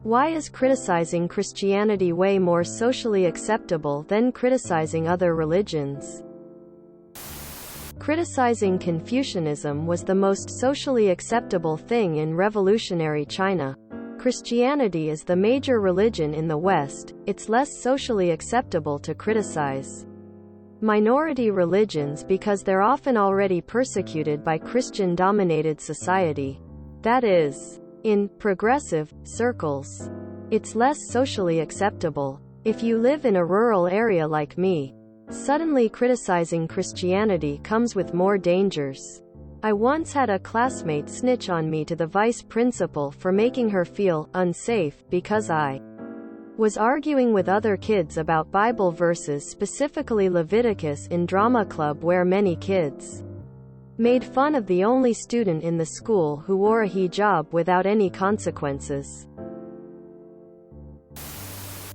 Why is criticizing Christianity way more socially acceptable than criticizing other religions? Criticizing Confucianism was the most socially acceptable thing in revolutionary China. Christianity is the major religion in the West, it's less socially acceptable to criticize minority religions because they're often already persecuted by Christian-dominated society. That is, in progressive circles, it's less socially acceptable. If you live in a rural area like me, suddenly criticizing Christianity comes with more dangers. I once had a classmate snitch on me to the vice principal for making her feel unsafe because I was arguing with other kids about Bible verses, specifically Leviticus, in drama club where many kids made fun of the only student in the school who wore a hijab without any consequences.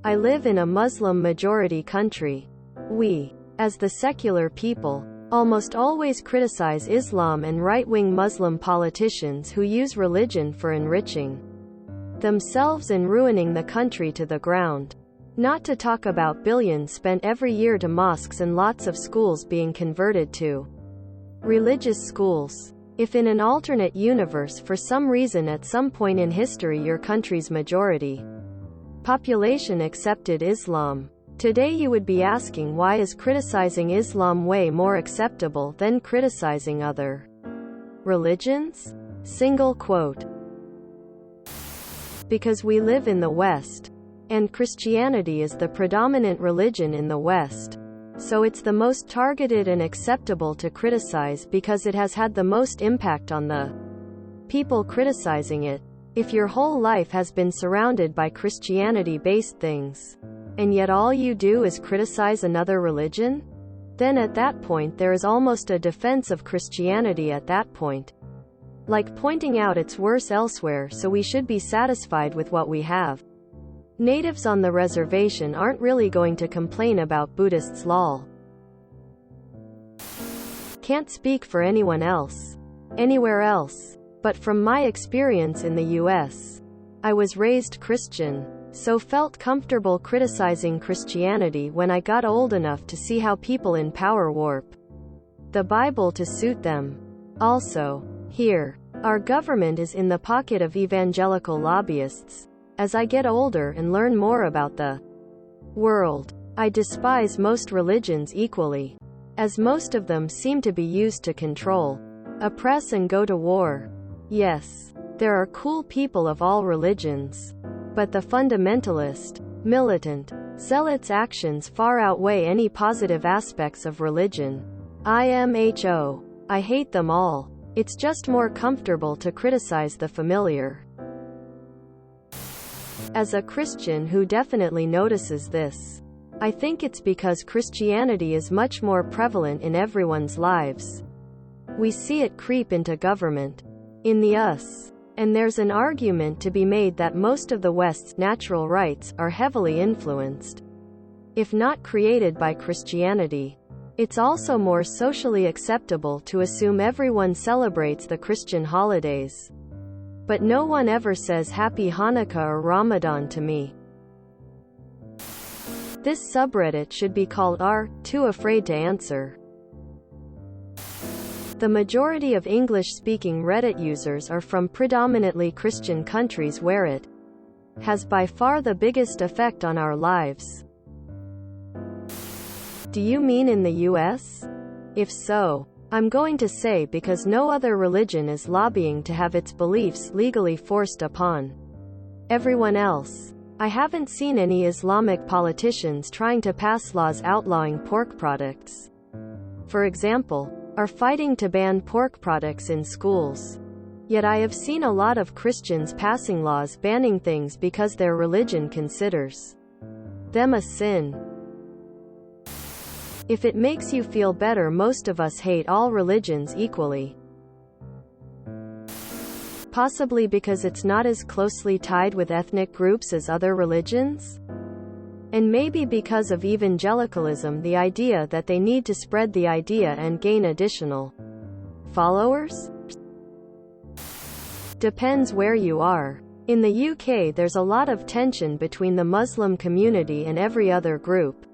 I live in a Muslim-majority country. We, as the secular people, almost always criticize Islam and right-wing Muslim politicians who use religion for enriching themselves and ruining the country to the ground. Not to talk about billions spent every year to mosques and lots of schools being converted to religious schools. If in an alternate universe for some reason at some point in history your country's majority population accepted Islam, today you would be asking, why is criticizing Islam way more acceptable than criticizing other religions? Single quote. Because we live in the West, and Christianity is the predominant religion in the West. So it's the most targeted and acceptable to criticize because it has had the most impact on the people criticizing it. If your whole life has been surrounded by Christianity-based things, and yet all you do is criticize another religion, then at that point there is almost a defense of Christianity at that point. Like pointing out it's worse elsewhere, so we should be satisfied with what we have. Natives on the reservation aren't really going to complain about Buddhists lol. Can't speak for anyone else, anywhere else, but from my experience in the US, I was raised Christian, so felt comfortable criticizing Christianity when I got old enough to see how people in power warp the Bible to suit them. Also, here, our government is in the pocket of evangelical lobbyists. As I get older and learn more about the world, I despise most religions equally, as most of them seem to be used to control, oppress and go to war. Yes, there are cool people of all religions, but the fundamentalist, militant, zealots' actions far outweigh any positive aspects of religion. IMHO. I hate them all. It's just more comfortable to criticize the familiar. As a Christian who definitely notices this, I think it's because Christianity is much more prevalent in everyone's lives. We see it creep into government, in the US, and there's an argument to be made that most of the West's natural rights are heavily influenced, if not created, by Christianity. It's also more socially acceptable to assume everyone celebrates the Christian holidays. But no one ever says Happy Hanukkah or Ramadan to me. This subreddit should be called Too Afraid to Answer. The majority of English-speaking Reddit users are from predominantly Christian countries where it has by far the biggest effect on our lives. Do you mean in the US? If so, I'm going to say because no other religion is lobbying to have its beliefs legally forced upon everyone else. I haven't seen any Islamic politicians trying to pass laws outlawing pork products, for example, or fighting to ban pork products in schools. Yet I have seen a lot of Christians passing laws banning things because their religion considers them a sin. If it makes you feel better, most of us hate all religions equally. Possibly because it's not as closely tied with ethnic groups as other religions? And maybe because of evangelicalism, the idea that they need to spread the idea and gain additional followers? Depends where you are. In the UK, there's a lot of tension between the Muslim community and every other group.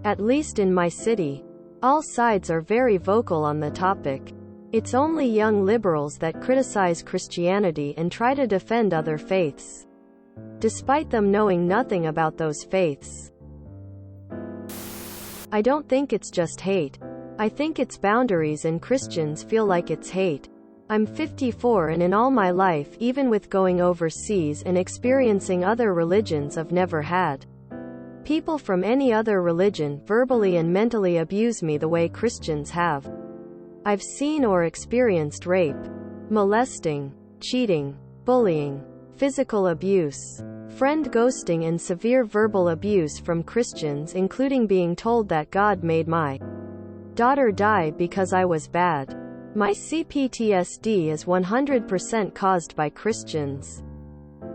At least in my city. All sides are very vocal on the topic. It's only young liberals that criticize Christianity and try to defend other faiths, despite them knowing nothing about those faiths. I don't think it's just hate. I think it's boundaries, and Christians feel like it's hate. I'm 54, and in all my life, even with going overseas and experiencing other religions, I've never had people from any other religion verbally and mentally abuse me the way Christians have. I've seen or experienced rape, molesting, cheating, bullying, physical abuse, friend ghosting, and severe verbal abuse from Christians, including being told that God made my daughter die because I was bad. My CPTSD is 100% caused by Christians.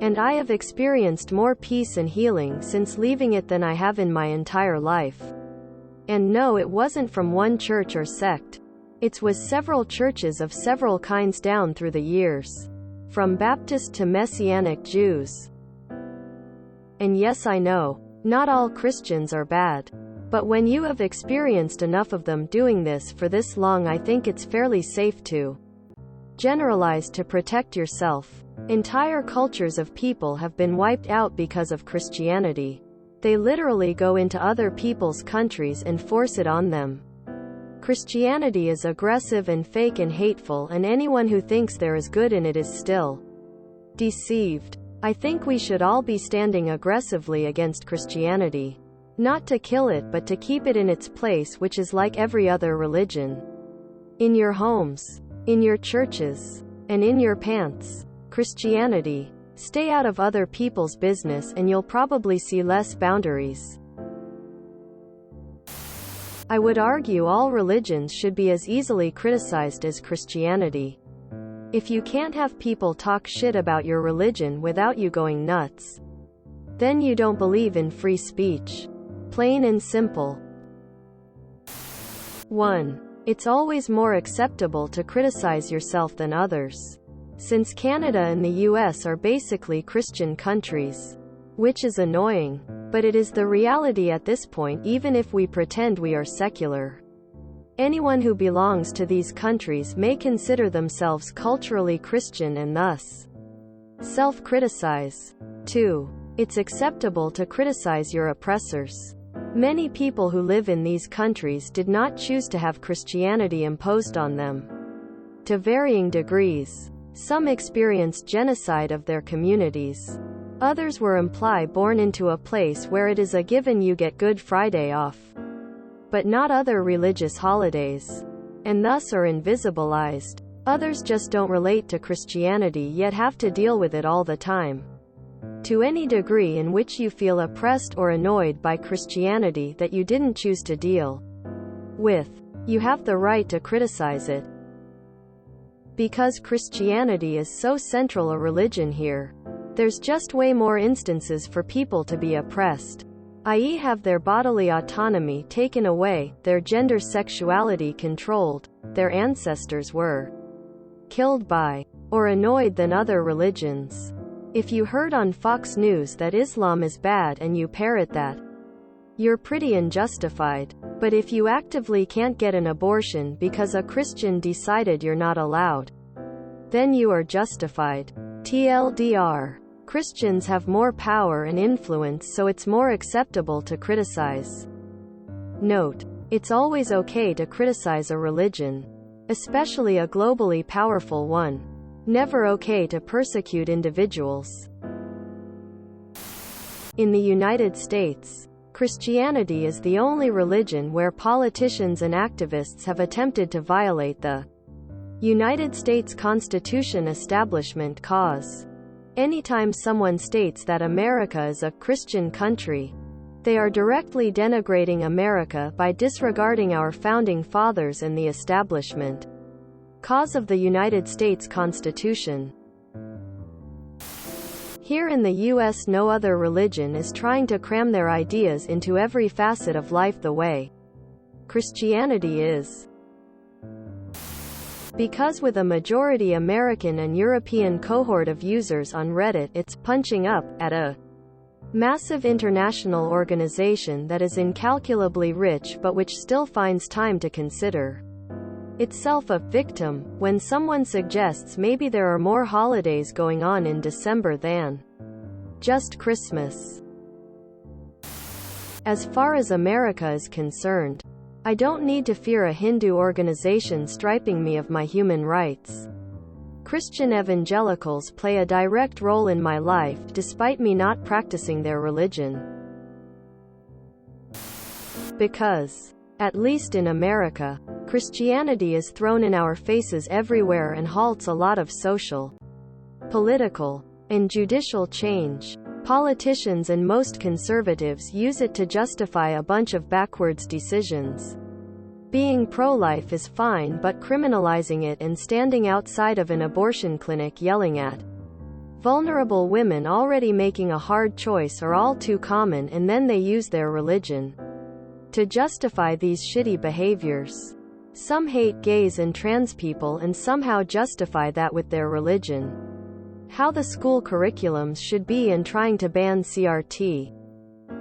And I have experienced more peace and healing since leaving it than I have in my entire life. And no, it wasn't from one church or sect. It was several churches of several kinds down through the years. From Baptist to Messianic Jews. And yes, I know, not all Christians are bad. But when you have experienced enough of them doing this for this long, I think it's fairly safe to generalize to protect yourself. Entire cultures of people have been wiped out because of Christianity. They literally go into other people's countries and force it on them. Christianity is aggressive and fake and hateful, and anyone who thinks there is good in it is still deceived. I think we should all be standing aggressively against Christianity. Not to kill it, but to keep it in its place, which is like every other religion. In your homes, in your churches, and in your pants. Christianity. Stay out of other people's business and you'll probably see less boundaries. I would argue all religions should be as easily criticized as Christianity. If you can't have people talk shit about your religion without you going nuts, then you don't believe in free speech. Plain and simple. 1. It's always more acceptable to criticize yourself than others. Since Canada and the US are basically Christian countries. Which is annoying. But it is the reality at this point, even if we pretend we are secular. Anyone who belongs to these countries may consider themselves culturally Christian and thus self-criticize. 2. It's acceptable to criticize your oppressors. Many people who live in these countries did not choose to have Christianity imposed on them. To varying degrees. Some experienced genocide of their communities. Others were born into a place where it is a given you get Good Friday off. But not other religious holidays. And thus are invisibilized. Others just don't relate to Christianity yet have to deal with it all the time. To any degree in which you feel oppressed or annoyed by Christianity that you didn't choose to deal with, you have the right to criticize it. Because Christianity is so central a religion here, there's just way more instances for people to be oppressed, i.e. have their bodily autonomy taken away, their gender sexuality controlled, their ancestors were killed by, or annoyed than other religions. If you heard on Fox News that Islam is bad and you parrot that, you're pretty unjustified. But if you actively can't get an abortion because a Christian decided you're not allowed, then you are justified. TLDR. Christians have more power and influence, so it's more acceptable to criticize. Note: it's always okay to criticize a religion, especially a globally powerful one. Never okay to persecute individuals. In the United States, Christianity is the only religion where politicians and activists have attempted to violate the United States Constitution establishment cause. Anytime someone states that America is a Christian country, they are directly denigrating America by disregarding our founding fathers and the establishment cause of the United States Constitution. Here in the US, no other religion is trying to cram their ideas into every facet of life the way Christianity is. Because with a majority American and European cohort of users on Reddit, it's punching up at a massive international organization that is incalculably rich but which still finds time to consider itself a victim, when someone suggests maybe there are more holidays going on in December than just Christmas. As far as America is concerned, I don't need to fear a Hindu organization striping me of my human rights. Christian evangelicals play a direct role in my life, despite me not practicing their religion. Because, at least in America, Christianity is thrown in our faces everywhere and halts a lot of social, political, and judicial change. Politicians and most conservatives use it to justify a bunch of backwards decisions. Being pro-life is fine, but criminalizing it and standing outside of an abortion clinic yelling at vulnerable women already making a hard choice are all too common, and then they use their religion to justify these shitty behaviors. Some hate gays and trans people and somehow justify that with their religion. How the school curriculums should be and trying to ban CRT.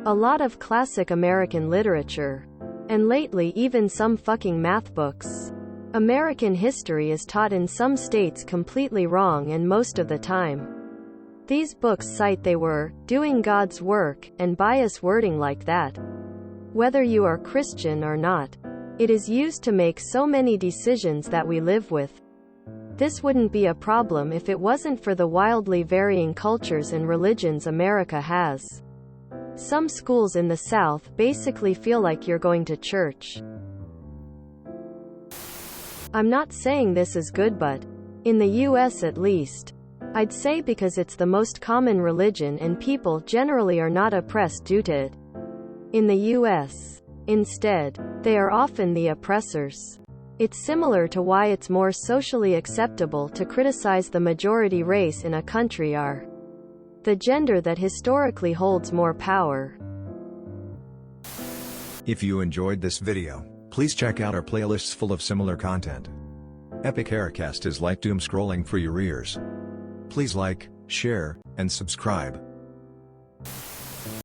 A lot of classic American literature. And lately even some fucking math books. American history is taught in some states completely wrong, and most of the time these books cite they were doing God's work, and bias wording like that. Whether you are Christian or not, it is used to make so many decisions that we live with. This wouldn't be a problem if it wasn't for the wildly varying cultures and religions America has. Some schools in the South basically feel like you're going to church. I'm not saying this is good, but in the US at least, I'd say, because it's the most common religion and people generally are not oppressed due to it. In the US, instead, they are often the oppressors. It's similar to why it's more socially acceptable to criticize the majority race in a country or the gender that historically holds more power. If you enjoyed this video, please check out our playlists full of similar content. Epic Haircast is like doom scrolling for your ears. Please like, share, and subscribe.